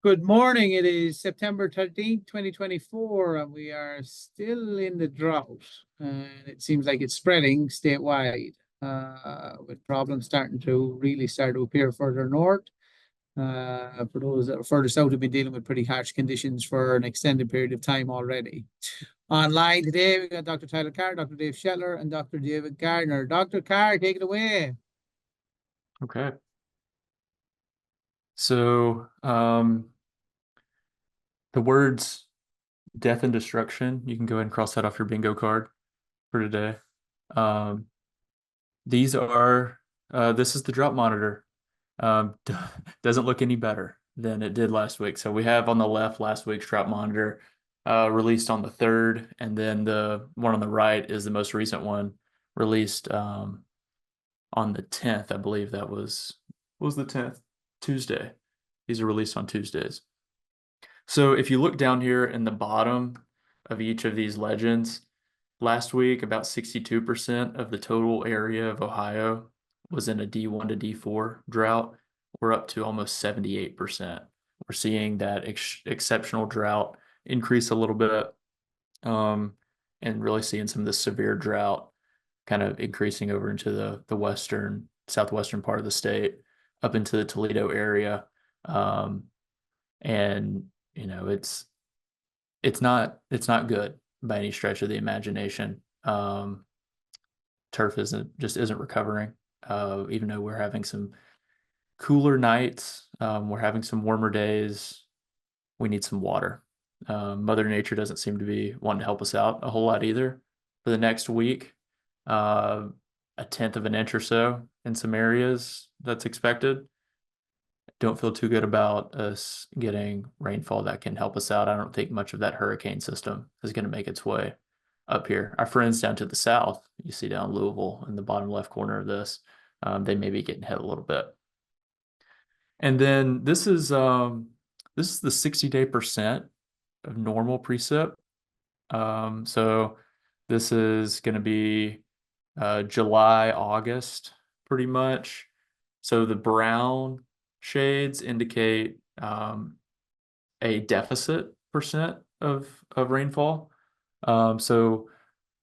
Good morning. It is September 13th, 2024, and we are still in the drought. And it seems like it's spreading statewide, with problems starting to really start to appear further north. For those that are further south, have been dealing with pretty harsh conditions for an extended period of time already. Online today, we got Dr. Tyler Carr, Dr. Dave Shetlar, and Dr. David Gardner. Dr. Carr, take it away. Okay. So, the words death and destruction, you can go ahead and cross that off your bingo card for today. This is the drought monitor. Doesn't look any better than it did last week. So we have on the left last week's drought monitor, released on the 3rd, and then the one on the right is the most recent one released on the 10th. I believe that was the 10th, Tuesday. These are released on Tuesdays. So if you look down here in the bottom of each of these legends, last week about 62% of the total area of Ohio was in a D1 to D4 drought. We're up to almost 78%. We're seeing that exceptional drought increase a little bit, and really seeing some of the severe drought kind of increasing over into the southwestern part of the state, up into the Toledo area. And it's not good by any stretch of the imagination. Turf isn't recovering, even though we're having some cooler nights. We're having some warmer days. We need some water. Mother Nature doesn't seem to be wanting to help us out a whole lot either. For the next week, a 1/10 of an inch or so in some areas that's expected. Don't feel too good about us getting rainfall that can help us out. I don't think much of that hurricane system is going to make its way up here. Our friends down to the south, you see down Louisville in the bottom left corner of this, they may be getting hit a little bit. And then this is the 60-day percent of normal precip. So this is going to be July, August, pretty much. So the brown shades indicate a deficit percent of rainfall. So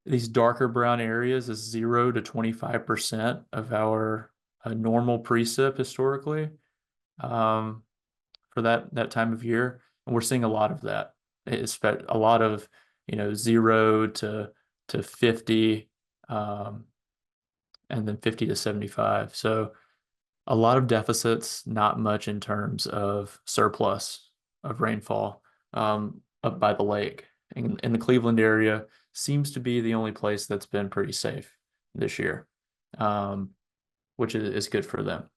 these darker brown areas is 0 to 25% of our normal precip historically, for that time of year. And we're seeing a lot of that. It's a lot of 0 to 50, and then 50 to 75. So a lot of deficits, not much in terms of surplus of rainfall up by the lake. In the Cleveland area seems to be the only place that's been pretty safe this year, which is good for them.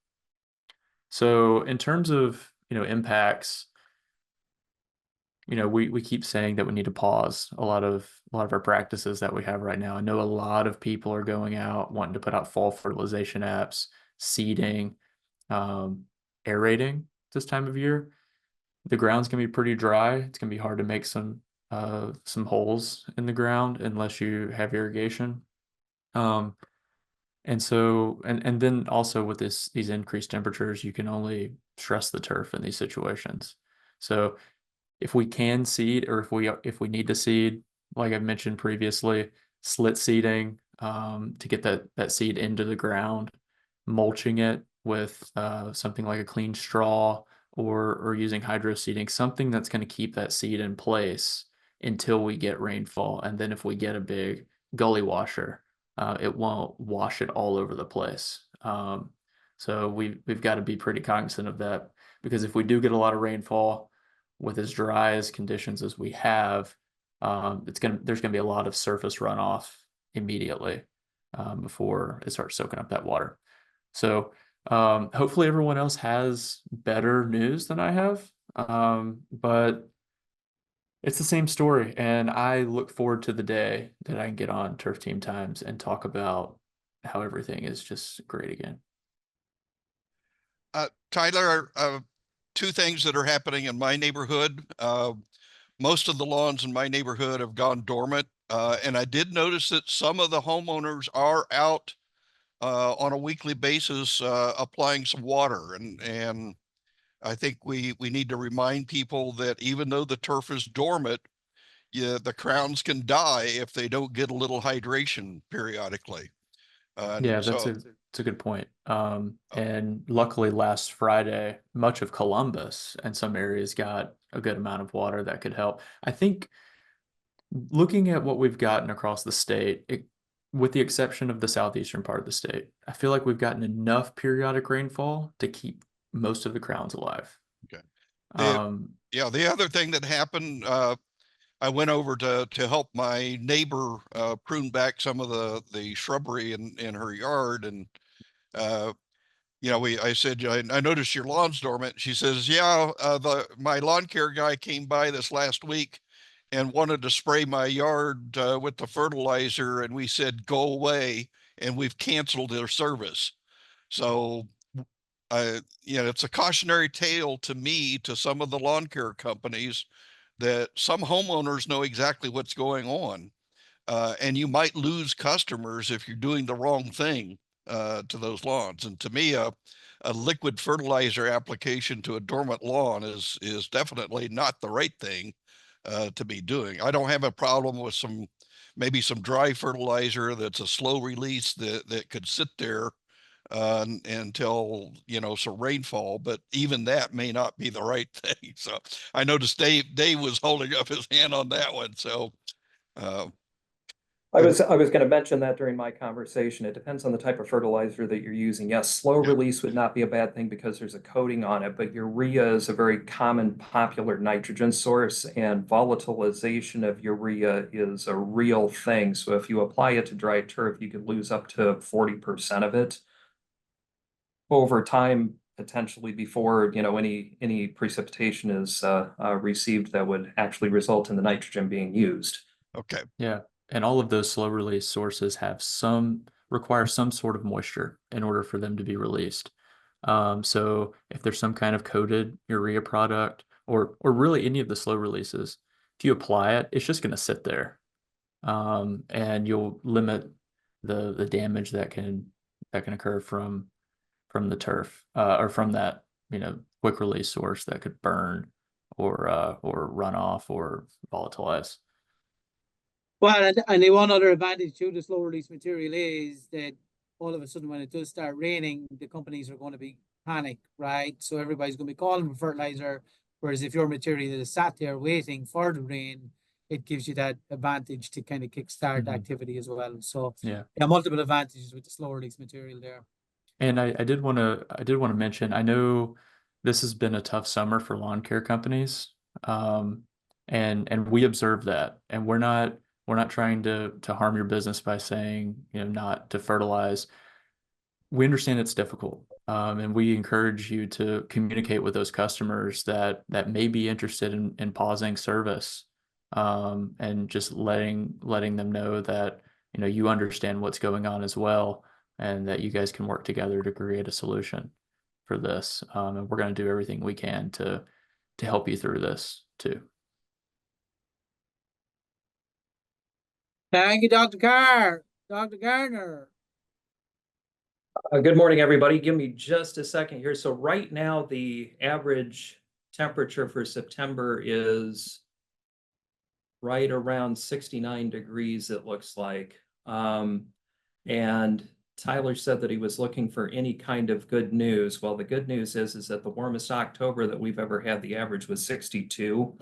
So in terms of impacts, we keep saying that we need to pause a lot of our practices that we have right now. I know a lot of people are going out wanting to put out fall fertilization apps, seeding, aerating this time of year. The ground's gonna be pretty dry. It's gonna be hard to make some holes in the ground unless you have irrigation. And so then also with these increased temperatures, you can only stress the turf in these situations. So if we can seed, or if we need to seed, like I've mentioned previously, slit seeding to get that seed into the ground, mulching it with something like a clean straw, or using hydro seeding, something that's going to keep that seed in place until we get rainfall. And then if we get a big gully washer, it won't wash it all over the place. So we've got to be pretty cognizant of that, because if we do get a lot of rainfall with as dry as conditions as we have, there's gonna be a lot of surface runoff immediately before it starts soaking up that water. So hopefully everyone else has better news than I have, but it's the same story, and I look forward to the day that I can get on Turf Team Times and talk about how everything is just great again. Tyler, two things that are happening in my neighborhood. Most of the lawns in my neighborhood have gone dormant, and I did notice that some of the homeowners are out on a weekly basis applying some water, and I think we need to remind people that even though the turf is dormant, yeah, the crowns can die if they don't get a little hydration periodically. Yeah, So it's a good point. And luckily last Friday, much of Columbus and some areas got a good amount of water that could help. I think looking at what we've gotten across the state, with the exception of the southeastern part of the state, I feel like we've gotten enough periodic rainfall to keep most of the crowns alive. okay. Um, Yeah, the other thing that happened, I went over to help my neighbor prune back some of the shrubbery in her yard, and I said, I noticed your lawn's dormant. She says, yeah, my lawn care guy came by this last week and wanted to spray my yard with the fertilizer, and we said, go away, and we've canceled their service. So, it's a cautionary tale to me, to some of the lawn care companies, that some homeowners know exactly what's going on. And you might lose customers if you're doing the wrong thing to those lawns. And to me, a liquid fertilizer application to a dormant lawn is definitely not the right thing to be doing. I don't have a problem with maybe some dry fertilizer that's a slow release that could sit there until some rainfall, but even that may not be the right thing. So I noticed Dave was holding up his hand on that one. So uh, I was going to mention that during my conversation. It depends on the type of fertilizer that you're using. Yes, slow Yeah. release would not be a bad thing because there's a coating on it, but urea is a very common, popular nitrogen source, and volatilization of urea is a real thing. So if you apply it to dry turf, you could lose up to 40% of it over time, potentially before any precipitation is received that would actually result in the nitrogen being used. okay. yeah, and all of those slow release sources require some sort of moisture in order for them to be released. So if there's some kind of coated urea product or really any of the slow releases, if you apply it, it's just going to sit there. And you'll limit the damage that can occur from the turf or from that quick release source that could burn or run off or volatilize. Well, and the one other advantage to the slow release material is that all of a sudden when it does start raining, the companies are going to be panicked, right? So everybody's going to be calling for fertilizer. Whereas if your material is sat there waiting for the rain, it gives you that advantage to kind of kickstart activity as well. So Yeah, multiple advantages with the slow release material there. and I did want to mention, I know this has been a tough summer for lawn care companies, and we observe that, and we're not trying to harm your business by saying not to fertilize. We understand it's difficult, and we encourage you to communicate with those customers that may be interested in pausing service, and just letting them know that you understand what's going on as well, and that you guys can work together to create a solution for this. And we're going to do everything we can to help you through this too. Thank you, Dr. Carr. Dr. Gardner. Good morning, everybody. Give me just a second here. So right now, the average temperature for September is right around 69 degrees, it looks like. And Tyler said that he was looking for any kind of good news. Well, the good news is that the warmest October that we've ever had, the average was 62.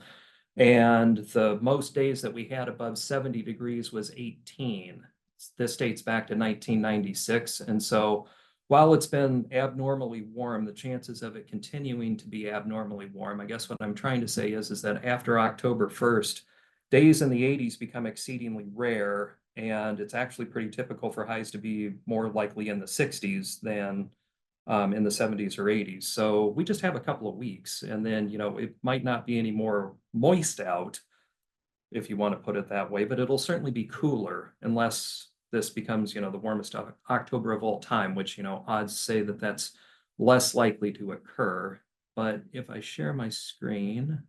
And the most days that we had above 70 degrees was 18. This dates back to 1996. And so while it's been abnormally warm, the chances of it continuing to be abnormally warm, I guess what I'm trying to say is that after October 1st, days in the 80s become exceedingly rare, and it's actually pretty typical for highs to be more likely in the 60s than in the 70s or 80s. So we just have a couple of weeks, and then it might not be any more moist out, if you want to put it that way, but it'll certainly be cooler unless this becomes the warmest October of all time, which odds say that that's less likely to occur. But if I share my screen,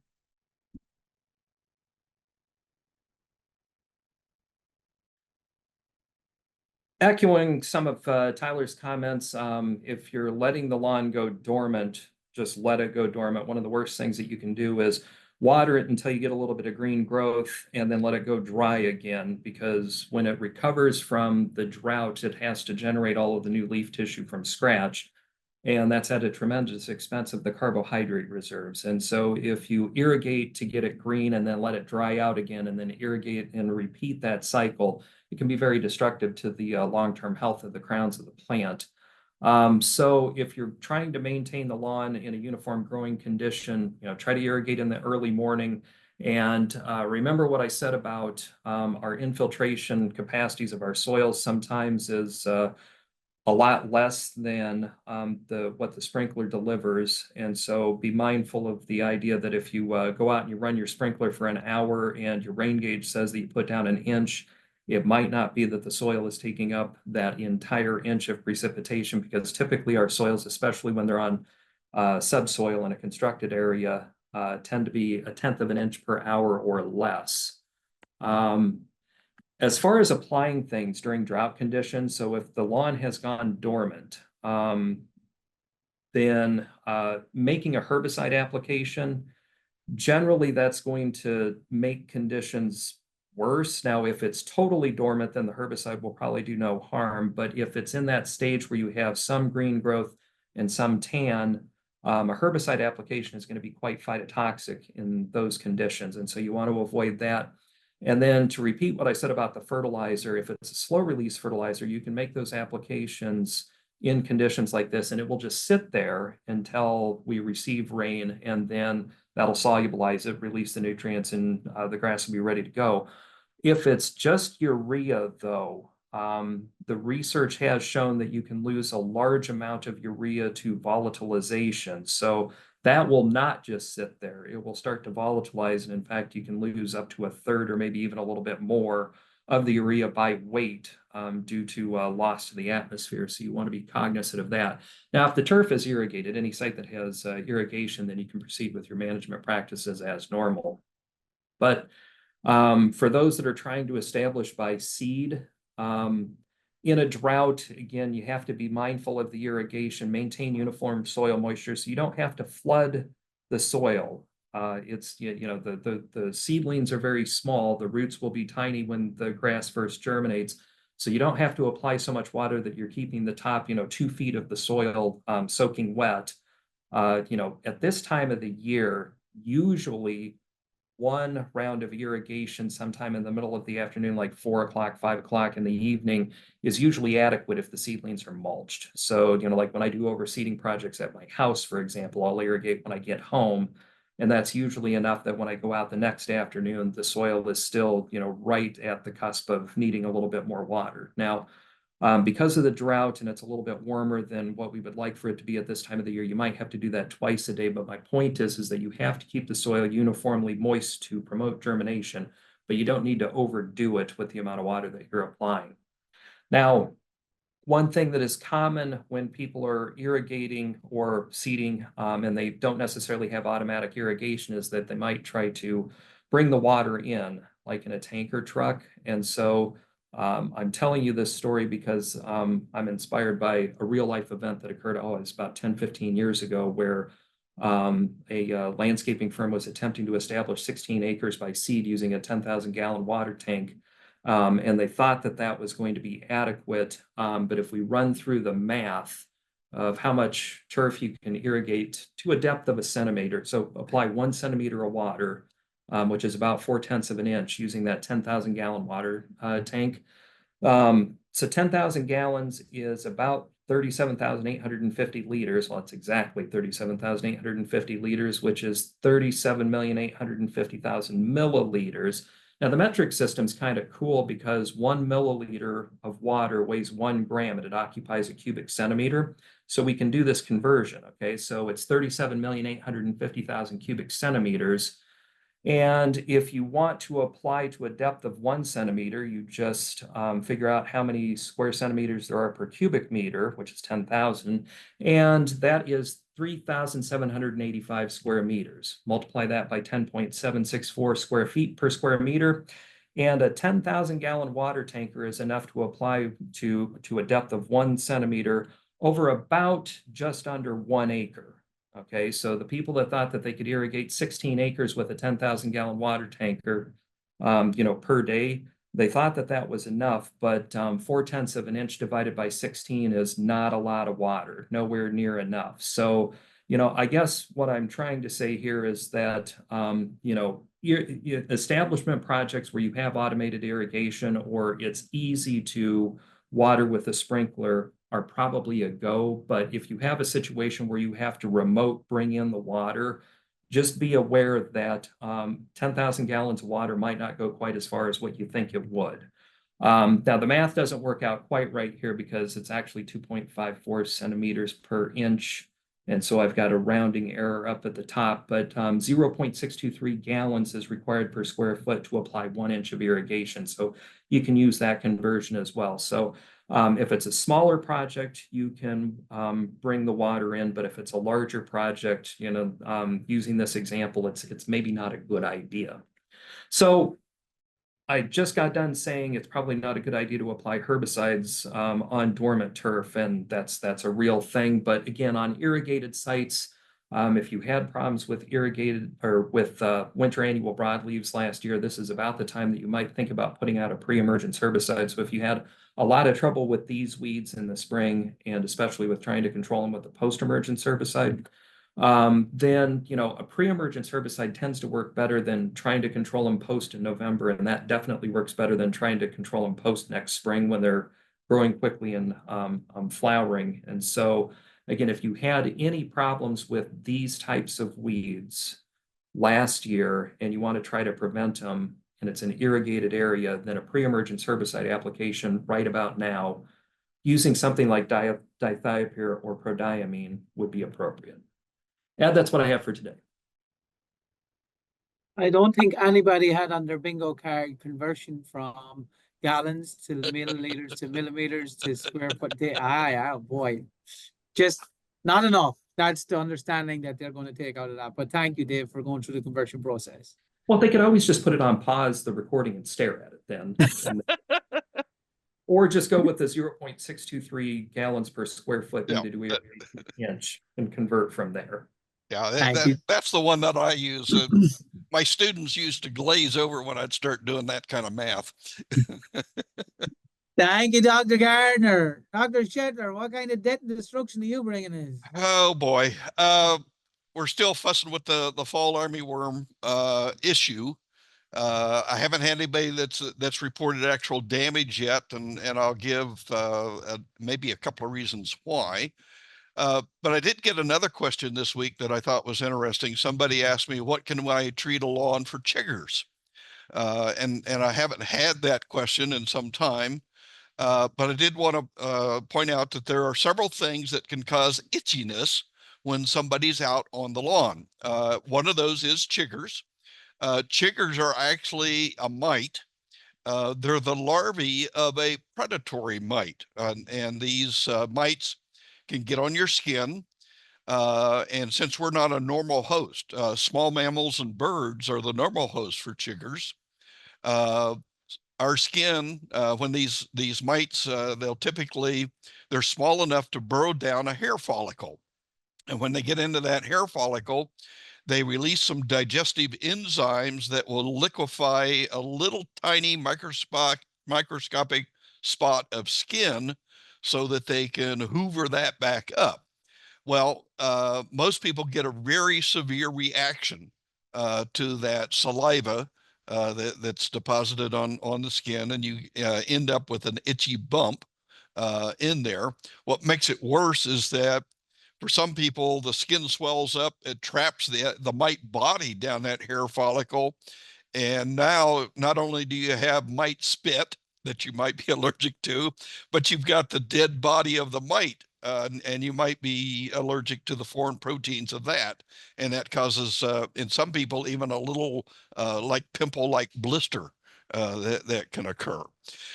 echoing some of Tyler's comments, if you're letting the lawn go dormant just let it go dormant. One of the worst things that you can do is water it until you get a little bit of green growth and then let it go dry again, because when it recovers from the drought, it has to generate all of the new leaf tissue from scratch. And that's at a tremendous expense of the carbohydrate reserves. And so if you irrigate to get it green and then let it dry out again and then irrigate and repeat that cycle, it can be very destructive to the long-term health of the crowns of the plant. So if you're trying to maintain the lawn in a uniform growing condition, try to irrigate in the early morning. And remember what I said about our infiltration capacities of our soils sometimes is a lot less than what the sprinkler delivers. And so be mindful of the idea that if you go out and you run your sprinkler for an hour and your rain gauge says that you put down 1 inch, it might not be that the soil is taking up that entire inch of precipitation, because typically our soils, especially when they're on subsoil in a constructed area, tend to be 1/10 of an inch per hour or less. As far as applying things during drought conditions, so if the lawn has gone dormant, then making a herbicide application, generally that's going to make conditions worse. Now, if it's totally dormant, then the herbicide will probably do no harm. But if it's in that stage where you have some green growth and some tan, a herbicide application is going to be quite phytotoxic in those conditions. And so you want to avoid that. And then to repeat what I said about the fertilizer, if it's a slow release fertilizer, you can make those applications in conditions like this, and it will just sit there until we receive rain, and then that'll solubilize it, release the nutrients, and the grass will be ready to go. If it's just urea, though, the research has shown that you can lose a large amount of urea to volatilization. So that will not just sit there. It will start to volatilize. And in fact, you can lose up to 1/3 or maybe even a little bit more of the urea by weight due to loss to the atmosphere. So you want to be cognizant of that. Now, if the turf is irrigated, any site that has irrigation, then you can proceed with your management practices as normal. But for those that are trying to establish by seed, in a drought, again, you have to be mindful of the irrigation, maintain uniform soil moisture, so you don't have to flood the soil. The seedlings are very small. The roots will be tiny when the grass first germinates. So you don't have to apply so much water that you're keeping the top, 2 feet of the soil soaking wet. At this time of the year, usually 1 round of irrigation sometime in the middle of the afternoon, like 4 o'clock, 5 o'clock in the evening, is usually adequate if the seedlings are mulched. So, like when I do overseeding projects at my house, for example, I'll irrigate when I get home. And that's usually enough that when I go out the next afternoon, the soil is still, right at the cusp of needing a little bit more water. Now, because of the drought and it's a little bit warmer than what we would like for it to be at this time of the year, you might have to do that twice a day. But my point is that you have to keep the soil uniformly moist to promote germination, but you don't need to overdo it with the amount of water that you're applying. Now, one thing that is common when people are irrigating or seeding, and they don't necessarily have automatic irrigation, is that they might try to bring the water in, like in a tanker truck. And so I'm telling you this story because I'm inspired by a real life event that occurred, it's about 10, 15 years ago, where a landscaping firm was attempting to establish 16 acres by seed using a 10,000 gallon water tank. And they thought that that was going to be adequate. But if we run through the math of how much turf you can irrigate to a depth of 1 centimeter, so apply 1 centimeter of water, which is about 4/10 of an inch, using that 10,000 gallon water tank. So 10,000 gallons is about 37,850 liters. Well, it's exactly 37,850 liters, which is 37,850,000 milliliters. Now, the metric system's kind of cool because 1 milliliter of water weighs 1 gram and it occupies a cubic centimeter. So we can do this conversion, okay? So it's 37,850,000 cubic centimeters. And if you want to apply to a depth of 1 centimeter, you just figure out how many square centimeters there are per cubic meter, which is 10,000, and that is 3,785 square meters. Multiply that by 10.764 square feet per square meter, and a 10,000 gallon water tanker is enough to apply to a depth of 1 centimeter over about just under 1 acre. Okay, so the people that thought that they could irrigate 16 acres with a 10,000 gallon water tanker, per day, they thought that that was enough, but 4/10 of an inch divided by 16 is not a lot of water, nowhere near enough. So, I guess what I'm trying to say here is that, establishment projects where you have automated irrigation or it's easy to water with a sprinkler are probably a go. But if you have a situation where you have to remote bring in the water, just be aware that 10,000 gallons of water might not go quite as far as what you think it would. Now, the math doesn't work out quite right here because it's actually 2.54 centimeters per inch. And so I've got a rounding error up at the top, but 0.623 gallons is required per square foot to apply 1 inch of irrigation. So you can use that conversion as well. So if it's a smaller project, you can bring the water in, but if it's a larger project, using this example, it's maybe not a good idea. So I just got done saying it's probably not a good idea to apply herbicides on dormant turf, and that's a real thing. But again, on irrigated sites, if you had problems with irrigated or with winter annual broadleaves last year, this is about the time that you might think about putting out a pre-emergence herbicide. So if you had a lot of trouble with these weeds in the spring, and especially with trying to control them with a post-emergence herbicide, then a pre-emergence herbicide tends to work better than trying to control them post in November, and that definitely works better than trying to control them post next spring when they're growing quickly and flowering. And so again, if you had any problems with these types of weeds last year and you want to try to prevent them, and it's an irrigated area, then a pre-emergence herbicide application right about now using something like dithiopyr or prodiamine would be appropriate. And that's what I have for today. I don't think anybody had on their bingo card conversion from gallons to milliliters to millimeters to square foot. Oh boy, just not enough. That's the understanding that they're going to take out of that. But thank you, Dave, for going through the conversion process. Well, they could always just put it on pause, the recording, and stare at it then. Or just go with the 0.623 gallons per square foot needed to irrigate inch and convert from there. Yeah, that's the one that I use. My students used to glaze over when I'd start doing that kind of math. Thank you, Dr. Gardner. Dr. Shetlar, what kind of debt and destruction are you bringing in? Oh boy, we're still fussing with the fall armyworm issue. I haven't had anybody that's reported actual damage yet, and I'll give maybe a couple of reasons why. But I did get another question this week that I thought was interesting. Somebody asked me, what can I treat a lawn for chiggers? And I haven't had that question in some time. But I did want to point out that there are several things that can cause itchiness when somebody's out on the lawn. One of those is chiggers. Chiggers are actually a mite. They're the larvae of a predatory mite. And these mites can get on your skin. And since we're not a normal host, small mammals and birds are the normal host for chiggers. Our skin, when these mites, they're small enough to burrow down a hair follicle. And when they get into that hair follicle, they release some digestive enzymes that will liquefy a little tiny microscopic spot of skin so that they can hoover that back up. Well, most people get a very severe reaction to that saliva that's deposited on the skin, and you end up with an itchy bump in there. What makes it worse is that for some people, the skin swells up, it traps the mite body down that hair follicle. And now not only do you have mite spit that you might be allergic to, but you've got the dead body of the mite. And you might be allergic to the foreign proteins of that. And that causes, in some people, even a little like pimple-like blister that can occur.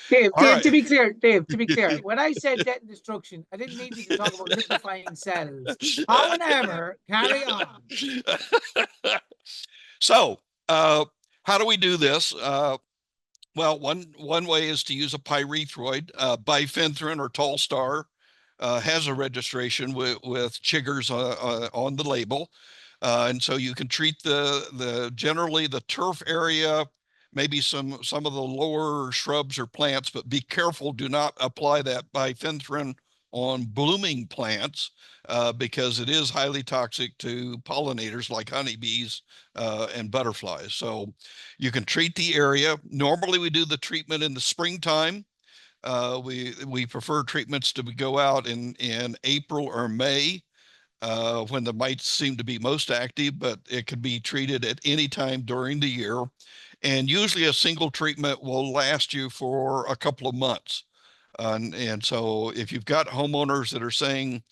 Dave, Right. to be clear, when I said debt and destruction, I didn't mean you to talk about liquefying cells. However, carry on. So, how do we do this? Well, one way is to use a pyrethroid, bifenthrin or Tolstar. has a registration with chiggers on the label. And so you can treat generally the turf area, maybe some of the lower shrubs or plants, but be careful, do not apply that bifenthrin on blooming plants because it is highly toxic to pollinators like honeybees and butterflies. So you can treat the area. Normally we do the treatment in the springtime. We prefer treatments to go out in April or May when the mites seem to be most active, but it can be treated at any time during the year. And usually a single treatment will last you for a couple of months. And so if you've got homeowners that are saying,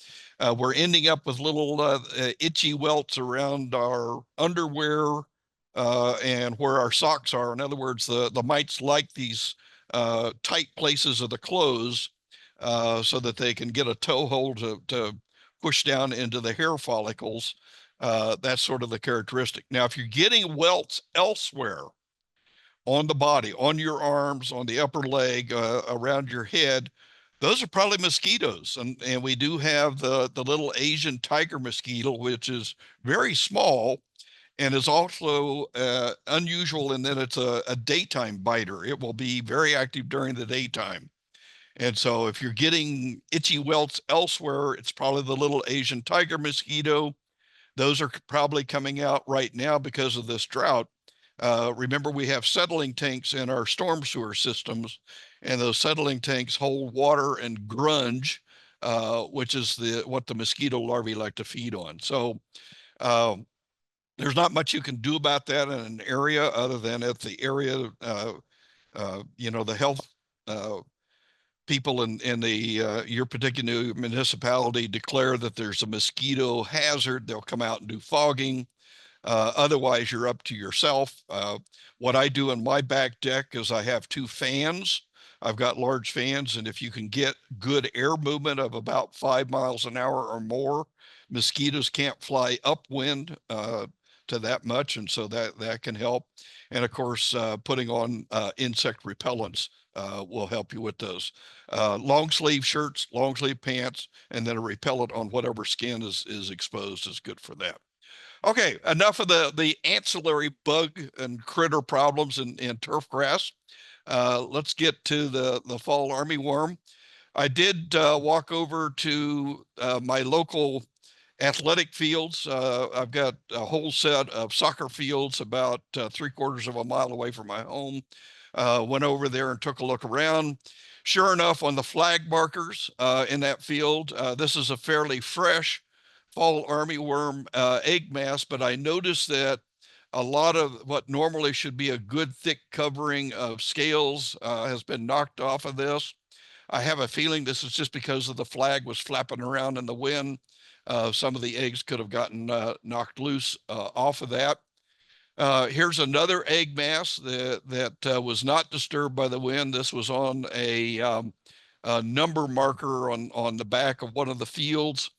we're ending up with little itchy welts around our underwear and where our socks are. In other words, the mites like these tight places of the clothes so that they can get a toehold to push down into the hair follicles. That's sort of the characteristic. Now, if you're getting welts elsewhere on the body, on your arms, on the upper leg, around your head, those are probably mosquitoes. And we do have the little Asian tiger mosquito, which is very small and is also unusual in that it's a daytime biter. It will be very active during the daytime. And so if you're getting itchy welts elsewhere, it's probably the little Asian tiger mosquito. Those are probably coming out right now because of this drought. Remember, we have settling tanks in our storm sewer systems, and those settling tanks hold water and grunge, which is what the mosquito larvae like to feed on. So there's not much you can do about that in an area other than if the area, the health people in your particular municipality declare that there's a mosquito hazard, they'll come out and do fogging. Otherwise, you're up to yourself. What I do in my back deck is I have 2 fans. I've got large fans, and if you can get good air movement of about 5 miles an hour or more, mosquitoes can't fly upwind to that much, and so that can help. And of course, putting on insect repellents will help you with those. Long sleeve shirts, long sleeve pants, and then a repellent on whatever skin is exposed is good for that. Okay, enough of the ancillary bug and critter problems in turfgrass. Let's get to the fall armyworm. I did walk over to my local athletic fields. I've got a whole set of soccer fields about 3/4 of a mile away from my home. Went over there and took a look around. Sure enough, on the flag markers in that field, this is a fairly fresh fall armyworm egg mass, but I noticed that a lot of what normally should be a good thick covering of scales has been knocked off of this. I have a feeling this is just because of the flag was flapping around in the wind. Some of the eggs could have gotten knocked loose off of that. Here's another egg mass that was not disturbed by the wind. This was on a number marker on the back of one of the fields.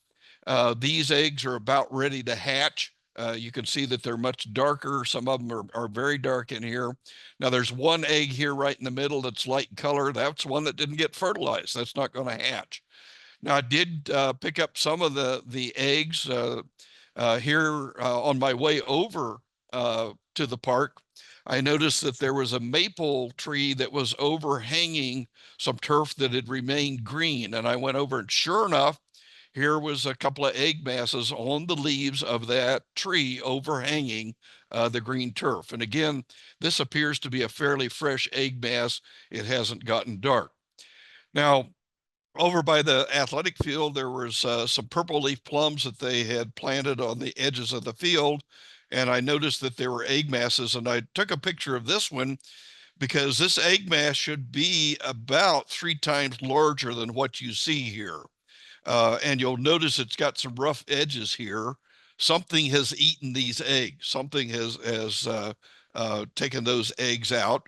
These eggs are about ready to hatch. You can see that they're much darker. Some of them are very dark in here. Now there's one egg here right in the middle that's light color. That's one that didn't get fertilized. That's not going to hatch. Now I did pick up some of the eggs here on my way over to the park. I noticed that there was a maple tree that was overhanging some turf that had remained green. And I went over and sure enough, here was a couple of egg masses on the leaves of that tree overhanging the green turf. And again, this appears to be a fairly fresh egg mass. It hasn't gotten dark. Now, over by the athletic field, there was some purple leaf plums that they had planted on the edges of the field. And I noticed that there were egg masses, and I took a picture of this one because this egg mass should be about 3 times larger than what you see here. And you'll notice it's got some rough edges here. Something has eaten these eggs. Something has taken those eggs out.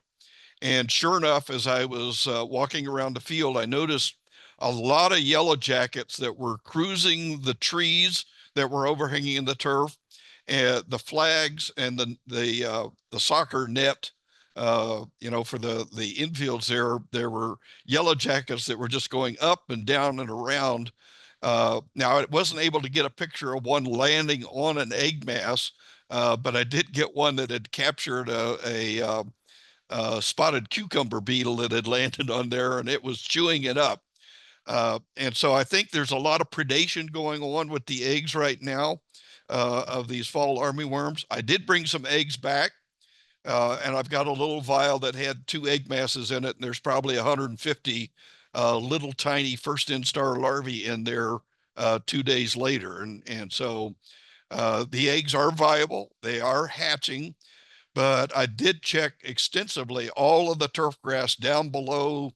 And sure enough, as I was walking around the field, I noticed a lot of yellow jackets that were cruising the trees that were overhanging in the turf, and the flags and the soccer net you know, for the infields there were yellow jackets that were just going up and down and around. Now I wasn't able to get a picture of one landing on an egg mass, but I did get one that had captured a spotted cucumber beetle that had landed on there, and it was chewing it up. And so I think there's a lot of predation going on with the eggs right now of these fall armyworms. I did bring some eggs back, and I've got a little vial that had 2 egg masses in it, and there's probably 150 little tiny first instar larvae in there 2 days later. And so the eggs are viable. They are hatching. But I did check extensively all of the turf grass down below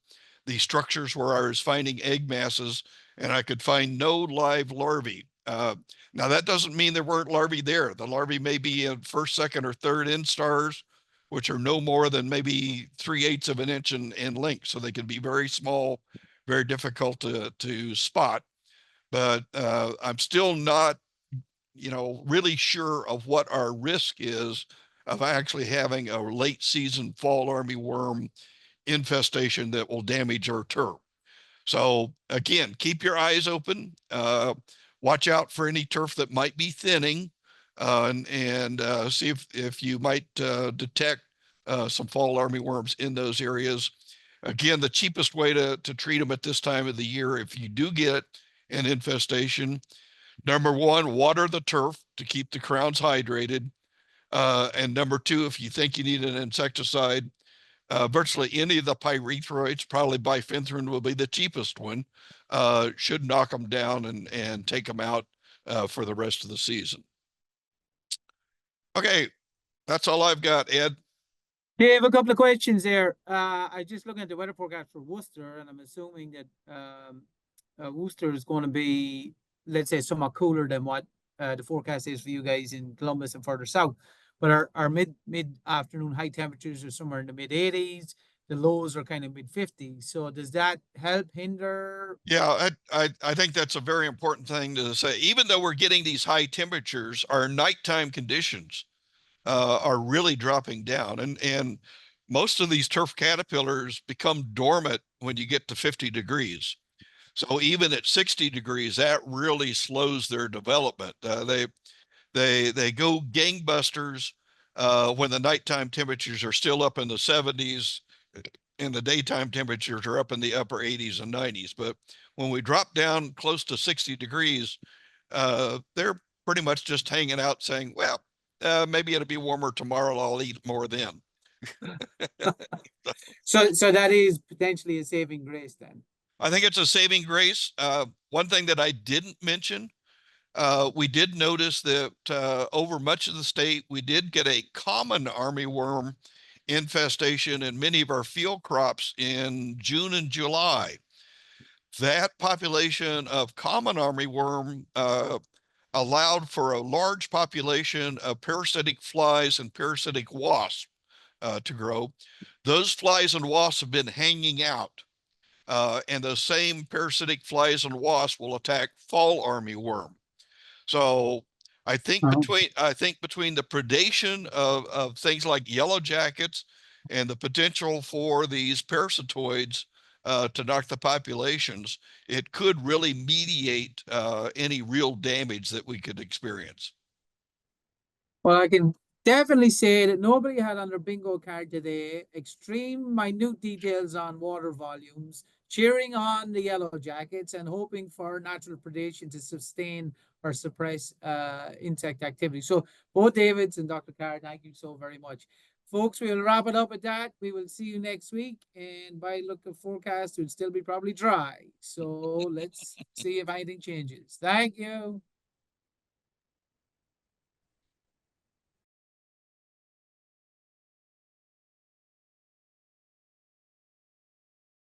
the structures where I was finding egg masses, and I could find no live larvae. Now that doesn't mean there weren't larvae there. The larvae may be in first, second, or third instars, which are no more than maybe 3/8 of an inch in length. So they can be very small, very difficult to spot. But I'm still not, you know, really sure of what our risk is of actually having a late season fall armyworm infestation that will damage our turf. So again, keep your eyes open. Watch out for any turf that might be thinning, and see if you might detect some fall armyworms in those areas. Again, the cheapest way to treat them at this time of the year, if you do get an infestation, number one, water the turf to keep the crowns hydrated. And number two, if you think you need an insecticide, virtually any of the pyrethroids, probably bifenthrin will be the cheapest one, should knock them down and take them out for the rest of the season. Okay, that's all I've got, Ed. Dave, a couple of questions there. I just looking at the weather forecast for Worcester, and I'm assuming that Worcester is going to be, let's say, somewhat cooler than what the forecast is for you guys in Columbus and further south. But our mid-afternoon high temperatures are somewhere in the mid-80s. The lows are kind of mid-50s. So does that help, hinder? Yeah, I think that's a very important thing to say. Even though we're getting these high temperatures, our nighttime conditions are really dropping down. And most of these turf caterpillars become dormant when you get to 50 degrees. So even at 60 degrees, that really slows their development. They go gangbusters when the nighttime temperatures are still up in the 70s, and the daytime temperatures are up in the upper 80s and 90s. But when we drop down close to 60 degrees, they're pretty much just hanging out saying, well, maybe it'll be warmer tomorrow. I'll eat more then. So that is potentially a saving grace then. I think it's a saving grace. One thing that I didn't mention, we did notice that over much of the state, we did get a common armyworm infestation in many of our field crops in June and July. That population of common armyworm allowed for a large population of parasitic flies and parasitic wasps to grow. Those flies and wasps have been hanging out. And the same parasitic flies and wasps will attack fall armyworm. So I think between the predation of things like yellow jackets and the potential for these parasitoids to knock the populations, it could really mediate any real damage that we could experience. Well, I can definitely say that nobody had on their bingo card today extreme minute details on water volumes, cheering on the yellow jackets, and hoping for natural predation to sustain or suppress insect activity. So both Davids and Dr. Carr, thank you so very much. Folks, we will wrap it up at that. We will see you next week. And by look of forecast, it will still be probably dry. So let's see if anything changes. Thank you.